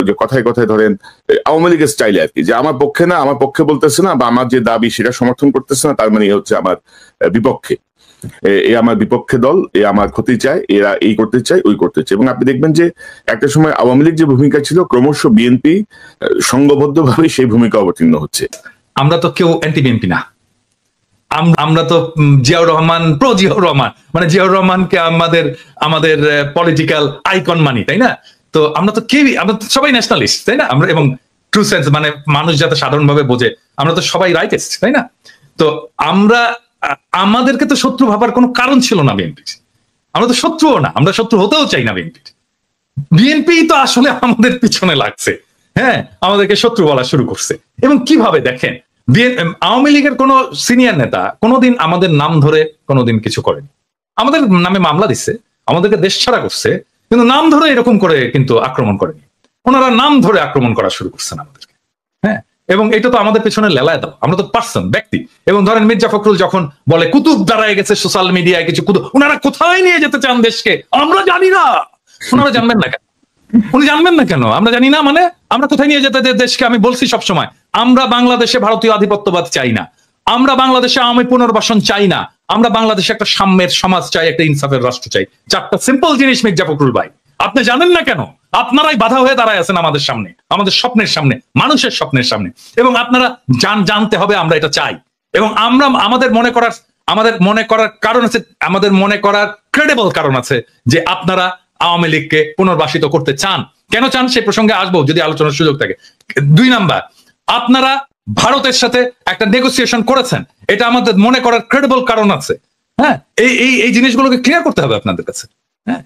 যে কথায় কথায় ধরেন আওয়ামী লীগের স্টাইলে আর কি, যে আমার পক্ষে না, আমার পক্ষে বলতেছে না, বা আমার যে দাবি সেটা সমর্থন করতেছে না, তার মানে হচ্ছে আমার বিপক্ষে, এ আমার বিপক্ষে দল, এ আমার ক্ষতি চায়, এরা এই করতে চায়, ওই করতে চায়। এবং আপনি দেখবেন যে একটা সময় আওয়ামী লীগ যে ভূমিকা ছিল, ক্রমশ বিএনপি সংঘবদ্ধভাবে সেই ভূমিকা অবতীর্ণ হচ্ছে। আমরা তো কেউ অ্যান্টি বিএনপি না, আমরা তো জিয়াউর রহমান, প্রো জিয়াউর রহমান, মানে জিয়াউর রহমানকে আমাদের আমাদের পলিটিক্যাল আইকন মানি, তাই না? তো আমরা তো কেউই, আমরা তো সবাই ন্যাশনালিস্ট, তাই না? আমরা, এবং ট্রু সেন্স মানে মানুষ যাতে সাধারণভাবে বোঝে, আমরা তো সবাই রাইটেস্ট, তাই না? তো আমরা, আমাদেরকে তো শত্রু ভাবার কোনো কারণ ছিল না বিএনপি। আমরা তো শত্রুও না, আমরা শত্রু হতেও চাই না বিএনপি। বিএনপি তো আসলে আমাদের পিছনে লাগছে, হ্যাঁ, আমাদেরকে শত্রু বলা শুরু করছে। এবং কিভাবে দেখেন, আওয়ামী লীগের কোন সিনিয়র নেতা কোনোদিন আমাদের নাম ধরে কোনোদিন কিছু করেনি। আমাদের নামে মামলা দিচ্ছে, আমাদেরকে দেশ ছাড়া করছে, কিন্তু নাম ধরে এরকম করে কিন্তু আক্রমণ করেনি। ওনারা নাম ধরে আক্রমণ করা শুরু করছেন আমাদেরকে, হ্যাঁ। এবং এটা তো আমাদের পেছনে লেলায় দাও, আমরা তো পার্সন, ব্যক্তি। এবং ধরেন মির্জা ফখরুল যখন বলে কুতুব দাঁড়ায় গেছে সোশ্যাল মিডিয়ায় কিছু কুতুব, ওনারা কোথায় নিয়ে যেতে চান দেশকে আমরা জানি না। ওনারা জানবেন না কেন? উনি জানবেন না কেন? আমরা জানি না মানে আমরা কোথায় নিয়ে যেতে দেশকে? আমি বলছি সবসময়, আমরা বাংলাদেশে ভারতীয় আধিপত্যবাদ চাই না, আমরা বাংলাদেশে আওয়ামী পুনর্বাসন চাই না, আমরা বাংলাদেশে একটা সাম্যের সমাজ চাই, একটা ইনসাফের রাষ্ট্র চাই। চারটা সিম্পল জিনিস মির্জা ফখরুল ভাই, আপনি জানেন না কেন? আপনারাই বাধা হয়ে দাঁড়ায় আছেন আমাদের সামনে, আমাদের স্বপ্নের সামনে, মানুষের স্বপ্নের সামনে। এবং আপনারা জানতে হবে আমরা এটা চাই। এবং আমরা আমাদের মনে করার কারণ আছে, আমাদের মনে করার ক্রেডিবল কারণ আছে যে আপনারা আওয়ামী লীগকে পুনর্বাসিত করতে চান। কেন চান সে প্রসঙ্গে আসবো যদি আলোচনার সুযোগ থাকে। 2 নাম্বার, আপনারা ভারতের সাথে একটা নেগোসিয়েশন করেছেন, এটা আমাদের মনে করার ক্রেডিবল কারণ আছে। হ্যাঁ, এই জিনিসগুলোকে ক্লিয়ার করতে হবে আপনাদের কাছে। হ্যাঁ,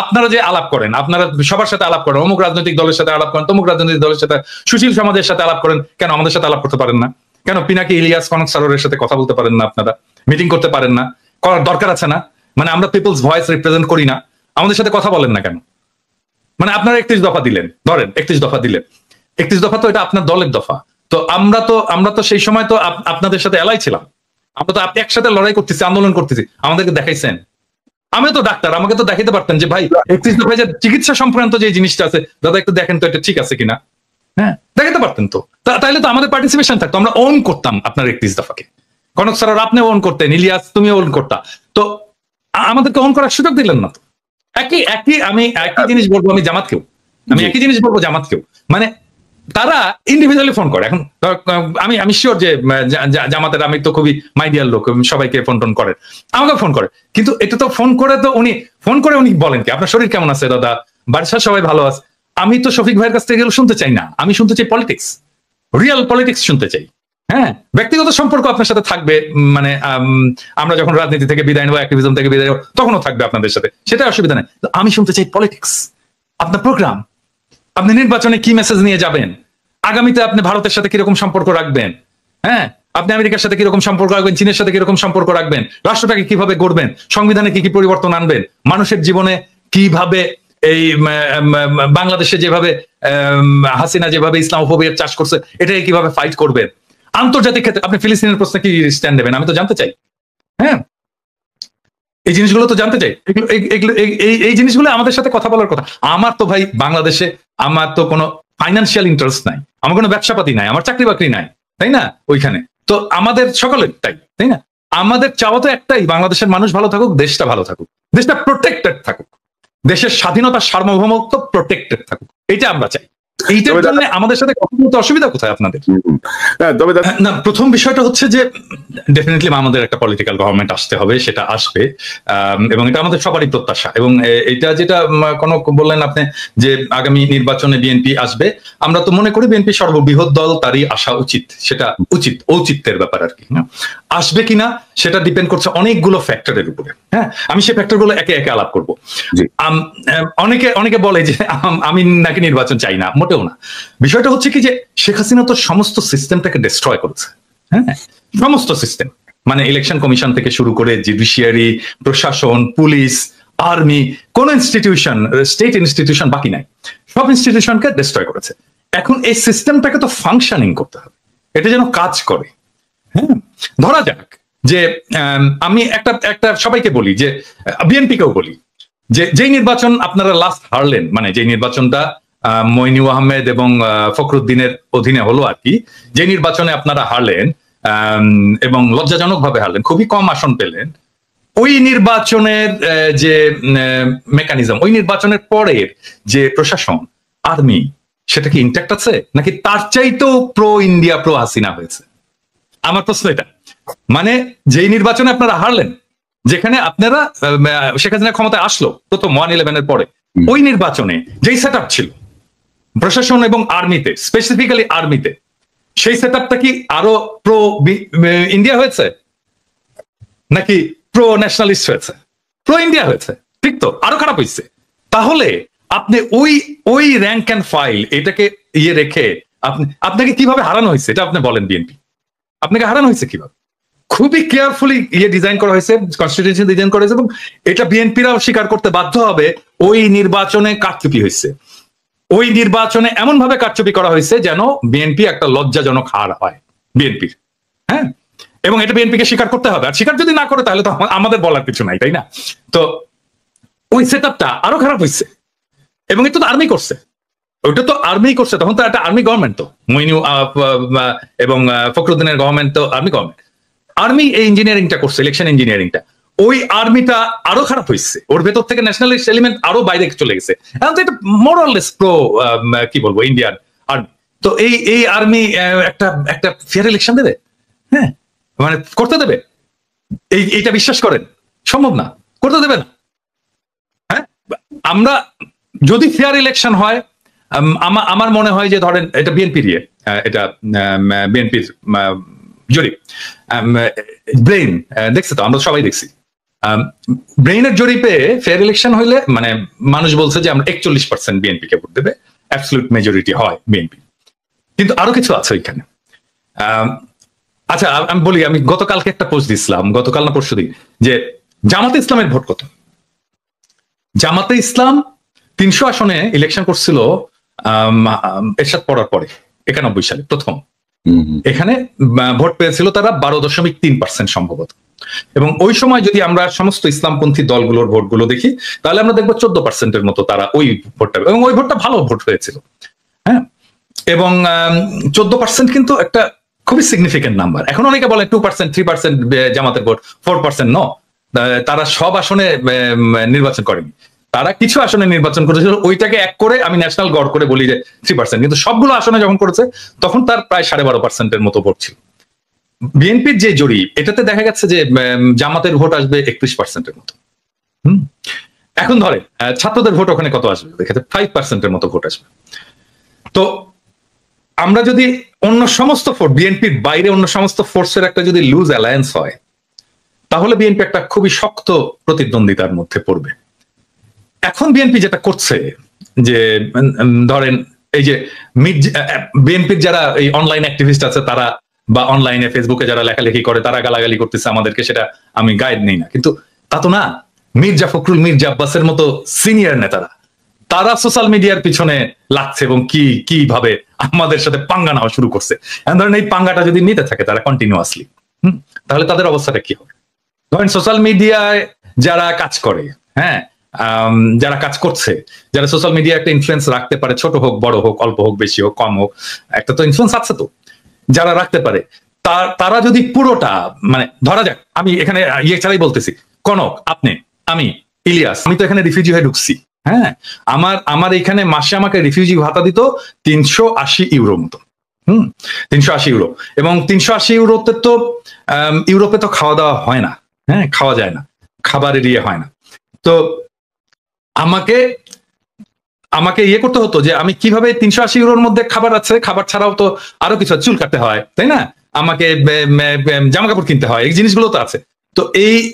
আপনারা যে আলাপ করেন, আপনারা সবার সাথে আলাপ করেন, অমুক রাজনৈতিক দলের সাথে আলাপ করেন, তমুক রাজনৈতিক দলের সাথে, সুশীল সমাজের সাথে আলাপ করেন, কেন আমাদের সাথে আলাপ করতে পারেন না? কেন পিনাকি ইলিয়াস, কনক সারোয়ারের সাথে কথা বলতে পারেন না? আপনারা মিটিং করতে পারেন না? করার দরকার আছে না? মানে আমরা পিপলস ভয়েস রিপ্রেজেন্ট করি না? আমাদের সাথে কথা বলেন না কেন? মানে আপনারা 31 দফা দিলেন, ধরেন 31 দফা দিলেন, 31 দফা তো এটা আপনার দলের দফা। তো আমরা তো সেই সময় তো আপনাদের সাথে এলাই ছিলাম, আমরা তো একসাথে লড়াই করতেছি, আন্দোলন করতেছি, আমাদেরকে দেখাইছেন। আমিও তো ডাক্তার, আমাকে তো দেখাইতে পারতেন যে ভাই 31 দফায় যে চিকিৎসা সংক্রান্ত যে জিনিসটা আছে, দাদা একটু দেখেন তো এটা ঠিক আছে কিনা। হ্যাঁ, দেখাতে পারতেন তো, তাইলে তো আমাদের পার্টিসিপেশন থাকতো, আমরা ওন করতাম আপনার 31 দফাকে। কনক স্যার আপনি ওন করতেন, ইলিয়াস তুমি ওন করতা, তো আমাদেরকে ওন করার সুযোগ দিলেন না তো। আমি একই জিনিস বলবো আমি জামাতকেও, একই জিনিস বলবো জামাতকেও। মানে তারা ইন্ডিভিজুয়ালি ফোন করে। এখন আমি শিওর যে জামাতের আমি তো খুবই মাইডিয়ার লোক, সবাইকে ফোন টোন করে, আমাকে ফোন করে, কিন্তু এটা তো ফোন করে তো উনি বলেন কি আপনার শরীর কেমন আছে দাদা, বাড়ির সবাই ভালো আছে। আমি তো শফিক ভাইয়ের কাছ থেকে এগুলো শুনতে চাই না, আমি শুনতে চাই পলিটিক্স, রিয়েল পলিটিক্স শুনতে চাই। হ্যাঁ, ব্যক্তিগত সম্পর্ক আপনার সাথে থাকবে, মানে আমরা যখন রাজনীতি থেকে বিদায় নেবো, অ্যাক্টিভিজম থেকে বিদায় নেবো, তখনও থাকবে আপনাদের সাথে, সেটা অসুবিধা নেই। আমি শুনতে চাই পলিটিক্স, আপনার প্রোগ্রাম, আপনি নির্বাচনে কি মেসেজ নিয়ে যাবেন, আগামীতে আপনি ভারতের সাথে কিরকম সম্পর্ক রাখবেন, হ্যাঁ, আপনি আমেরিকার সাথে কিরকম সম্পর্ক রাখবেন, চীনের সাথে কিরকম সম্পর্ক রাখবেন, রাষ্ট্রটাকে কিভাবে গড়বেন, সংবিধানে কি কি পরিবর্তন আনবেন, মানুষের জীবনে কিভাবে, এই বাংলাদেশে যেভাবে হাসিনা যেভাবে ইসলামোফোবিয়ার চাষ করছে এটাকে কিভাবে ফাইট করবেন, আন্তর্জাতিক ক্ষেত্রে আপনি ফিলিস্তিনের প্রশ্নে কি স্ট্যান্ড নেবেন, আমি তো জানতে চাই। হ্যাঁ, এই জিনিসগুলো তো জানতে চাই, এই জিনিসগুলো আমাদের সাথে কথা বলার কথা। আমার তো ভাই বাংলাদেশে আমার তো কোনো ফাইন্যান্সিয়াল ইন্টারেস্ট নাই, আমার কোনো ব্যবসাপাতি নাই, আমার চাকরি বাকরি নাই, তাই না? ওইখানে তো আমাদের সকলের তাই না? আমাদের চাওয়া তো একটাই, বাংলাদেশের মানুষ ভালো থাকুক, দেশটা ভালো থাকুক, দেশটা প্রোটেক্টেড থাকুক, দেশের স্বাধীনতা সার্বভৌমত্ব প্রোটেক্টেড থাকুক, এটা আমরা চাই। এইটার জন্য আমাদের সাথে কথা বলতে অসুবিধা কোথায় আপনাদের? না, প্রথম বিষয়টা হচ্ছে যে ডেফিনেটলি আমাদের একটা পলিটিক্যাল গভর্নমেন্ট আসতে হবে, সেটা আসবে, এবং এটা আমাদের সবারই প্রত্যাশা। এবং এটা যেটা কোনো বললেন আপনি যে আগামী নির্বাচনে বিএনপি আসবে, আমরা তো মনে করি বিএনপি সর্ববৃহৎ দল, তারই আসা উচিত, সেটা ঔচিত্যের ব্যাপার আর কি। আসবে কিনা সেটা ডিপেন্ড করছে অনেকগুলো ফ্যাক্টরের উপরে। হ্যাঁ, আমি সেই ফ্যাক্টরগুলো একে একে আলাপ করবো। অনেকে বলে যে আমি নাকি নির্বাচন চাই না, মোটেও না। বিষয়টা হচ্ছে কি যে শেখ হাসিনা তো সমস্ত সিস্টেমটাকে ডিস্ট্রয় করেছে। হ্যাঁ, সমস্ত সিস্টেম, মানে ইলেকশন কমিশন থেকে শুরু করে জুডিশিয়ারি, প্রশাসন, পুলিশ, আর্মি, কোন ইনস্টিটিউশন, স্টেট ইনস্টিটিউশন বাকি নাই, সব ইনস্টিটিউশনকে ডিস্ট্রয় করেছে। এখন এই সিস্টেমটাকে তো ফাংশনিং করতে হবে, এটা যেন কাজ করে। হ্যাঁ, ধরা যাক যে আমি একটা সবাইকে বলি, যে বিএনপি কেও বলি, যে যেই নির্বাচন আপনারা লাস্ট হারলেন, মানে যে নির্বাচনটা মইনু আহমেদ এবং ফখরুদ্দিনের অধীনে হলো আর কি, যে নির্বাচনে আপনারা হারলেন এবং লজ্জাজনক ভাবে হারলেন, খুবই কম আসন পেলেন, ওই নির্বাচনের যে মেকানিজম, ওই নির্বাচনের পরের যে প্রশাসন, আর্মি, সেটা কি ইনট্যাক্ট আছে নাকি তার চাইতেও প্রো ইন্ডিয়া প্রো হাসিনা হয়েছে? আমার প্রশ্ন এটা। মানে যেই নির্বাচনে আপনারা হারলেন, যেখানে আপনারা শেখ হাসিনা ক্ষমতায় আসলো প্রথম 1/11 পরে, ওই নির্বাচনে যেই সেট আপ ছিল প্রশাসন এবং আর্মিতে, স্পেসিফিক্যালি আর্মিতে, সেই সেট আপটা কি আরো প্রো ইন্ডিয়া হয়েছে নাকি প্রো ন্যাশনালিস্ট হয়েছে? প্রো ইন্ডিয়া হয়েছে, ঠিক তো? আরো খারাপ হয়েছে। তাহলে আপনি ওই র্যাঙ্ক অ্যান্ড ফাইল এটাকে রেখে আপনাকে কিভাবে হারানো হয়েছে এটা আপনি বলেন। বিএনপি আপনাকে হারানো হয়েছে কিভাবে? খুবই কেয়ারফুলি ডিজাইন করা হয়েছে, কনস্টিটিউশন ডিজাইন করা হয়েছে, এবং এটা বিএনপিরাও স্বীকার করতে বাধ্য হবে। ওই নির্বাচনে কারচুপি হয়েছে, ওই নির্বাচনে এমন ভাবে কারচুপি করা হয়েছে যেন বিএনপি একটা লজ্জাজনক হার হয় বিএনপির। হ্যাঁ, এবং এটা বিএনপিকে স্বীকার করতে হবে। আর স্বীকার যদি না করে তাহলে তো আমাদের বলার কিছু নাই, তাই না? তো ওই সেট আপটা আরো খারাপ হয়েছে, এবং এটা তো আর্মি করছে, ওইটা তো আর্মি করছে। তখন তো একটা আর্মি গভর্নমেন্ট, তো মইনু এবং ফখরুদ্দিনের গভর্নমেন্ট তো আর্মি গভর্নমেন্ট। আর্মি এই ইঞ্জিনিয়ারিংটা করছে, ইলেকশন ইঞ্জিনিয়ারিংটা। ওই আর্মিটা আরো খারাপ হয়েছে, ওর ভেতর থেকে ন্যাশনালিস্ট এলিমেন্ট আরো বাইরে চলে গেছে। এখন তো এটা মোরাললেস প্রো কি বলবো ইন্ডিয়ান আর্মি। তো এই আর্মি একটা ফেয়ার ইলেকশন দেবে? হ্যাঁ, মানে করতে দেবে? এইটা বিশ্বাস করেন? সম্ভব না, করতে দেবে না। হ্যাঁ, আমরা যদি ফেয়ার ইলেকশন হয়, আমার মনে হয় যে ধরেন এটা বিএনপির এটা বিএনপির জরিপ, ব্রেইন দেখছে তো, আমরা সবাই দেখছি। ব্রেইনের জরিপে ফেয়ার ইলেকশন হইলে মানে মানুষ বলছে যে আমরা 41% বিএনপি কে ভোট দেবে, অ্যাবসলিউট মেজরিটি হয় বিএনপি। কিন্তু আরো কিছু আছে ওইখানে। আচ্ছা আমি বলি, আমি গতকালকে একটা পোস্ট দিছিলাম, গতকাল না পরশুদিন, যে জামাতে ইসলামের ভোট কত? জামাতে ইসলাম 300 আসনে ইলেকশন করছিল এরশাদ পড়ার পরে 91 সালে প্রথম। এখানে ভোট পেয়েছিল তারা 12.3% সম্ভবত। এবং ওই সময় যদি আমরা সমস্ত ইসলামপন্থী দলগুলোর ভোটগুলো দেখি, তাহলে আমরা দেখবো 14%-এর মতো তারা ওই ভোটটা, এবং ওই ভোটটা ভালো ভোট হয়েছিল। হ্যাঁ, এবং 14% কিন্তু একটা খুবই সিগনিফিকেন্ট নাম্বার। এখন অনেকে বলে 2%, 3% জামাতের ভোট, 4% ন, তারা সব আসনে নির্বাচন করেনি, তারা কিছু আসনে নির্বাচন করেছিল। ওইটাকে এক করে আমি ন্যাশনাল গড় করে বলি যে 3%, কিন্তু সবগুলো আসনে যখন করেছে তখন তার প্রায় 12.5%-এর মতো ভোট ছিল। বিএনপির যে জরিপ, এটাতে দেখা গেছে যে জামাতের ভোট আসবে 31%-এর মতো। এখন ধরে ছাত্রদের ভোট ওখানে কত আসবে? দেখে 5%-এর মতো ভোট আসবে। তো আমরা যদি অন্য সমস্ত ফোর্স, বিএনপির বাইরে অন্য সমস্ত ফোর্সের একটা যদি লুজ অ্যালায়েন্স হয়, তাহলে বিএনপি একটা খুবই শক্ত প্রতিদ্বন্দ্বিতার মধ্যে পড়বে। এখন বিএনপি যেটা করছে যে ধরেন এই যে বিএনপির যারা এই অনলাইন অ্যাক্টিভিস্ট আছে তারা, বা অনলাইনে ফেসবুকে যারা লেখালেখি করে তারা গালাগালি করতেছে আমাদেরকে, সেটা আমি গাইড নেই না, কিন্তু তা তো না। মির্জা ফখরুল, মির্জা আব্বাসের মতো সিনিয়র নেতারা তারা সোশ্যাল মিডিয়ার পিছনে লাগছে এবং কিভাবে আমাদের সাথে পাঙ্গা নেওয়া শুরু করছে। ধরেন এই পাঙ্গাটা যদি নিতে থাকে তারা কন্টিনিউয়াসলি, তাহলে তাদের অবস্থাটা কি হবে? ধরেন সোশ্যাল মিডিয়ায় যারা কাজ করে, হ্যাঁ, যারা কাজ করছে, যারা সোশ্যাল মিডিয়া একটা ইনফ্লুয়েন্স রাখতে পারে, ছোট হোক বড় হোক, অল্প হোক বেশি হোক কম হোক, একটা তো ইনফ্লুয়েন্স আছে, তো যারা রাখতে পারে তারা যদি পুরোটা, মানে ধরা যাক আমি এখানে ছাড়াই বলতেছি, কনক, আপনি, আমি, ইলিয়াস, আমি তো এখানে রিফিউজি হয়ে ঢুকছি। হ্যাঁ, আমার এখানে মাসে আমাকে রিফিউজি ভাতা দিত 380 ইউরো মতো। 380 ইউরো, এবং 380 ইউরোতে তো ইউরোপে তো খাওয়া দাওয়া হয় না, হ্যাঁ, খাওয়া যায় না, খাবারের হয় না। তো আমাকে করতে হতো যে আমি কিভাবে 380 ইউরোর মধ্যে খাবার আছে, খাবার ছাড়াও তো আরো কিছু, চুল কাটতে হয়, তাই না, আমাকে জামা কাপড় কিনতে হয়, এই জিনিসগুলো তো আছে। তো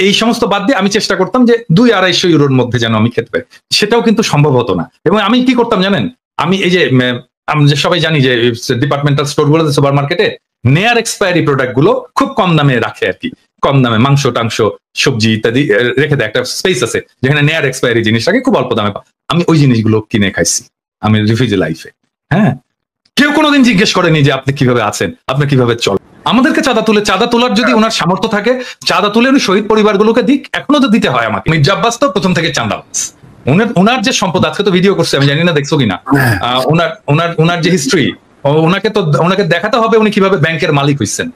এই সমস্ত বাদ দিয়ে আমি চেষ্টা করতাম যে 200-250 ইউরোর মধ্যে যেন আমি খেতে পারি। সেটাও কিন্তু সম্ভব হতো না। এবং আমি কি করতাম জানেন, আমি এই যে আমরা সবাই জানি যে ডিপার্টমেন্টাল স্টোর গুলোতে, সুপার মার্কেটে নেয়ার এক্সপায়ারি প্রোডাক্ট গুলো খুব কম দামে রাখে আর কি, কম দামে মাংস টাংস সবজি ইত্যাদি রেখে দেয়, একটা স্পেস আছে যেখানে নেয়ার এক্সপায়ারি জিনিস রাখে খুব অল্প দামে। আমি ওই জিনিসগুলো কিনে খাইছি আমি রিফিউজি লাইফে। হ্যাঁ, কেউ কোনোদিন জিজ্ঞেস করেনি যে আপনি কিভাবে আছেন, আপনি কিভাবে চলেন। আমাদেরকে চাঁদা তোলার যদি ওনার সামর্থ্য থাকে, চাঁদা তুলে উনি শহীদ পরিবারগুলোকে দিক, এখনো তো দিতে হয় আমাকে। মির্জা আব্বাস তো প্রথম থেকে চাঁদাবাজ, ওনার যে সম্পদ, আজকে তো ভিডিও করছে, আমি জানি না দেখছো কিনা, ওনার যে হিস্ট্রি, ওনাকে দেখাতে হবে উনি কিভাবে ব্যাংকের মালিক হইছেন।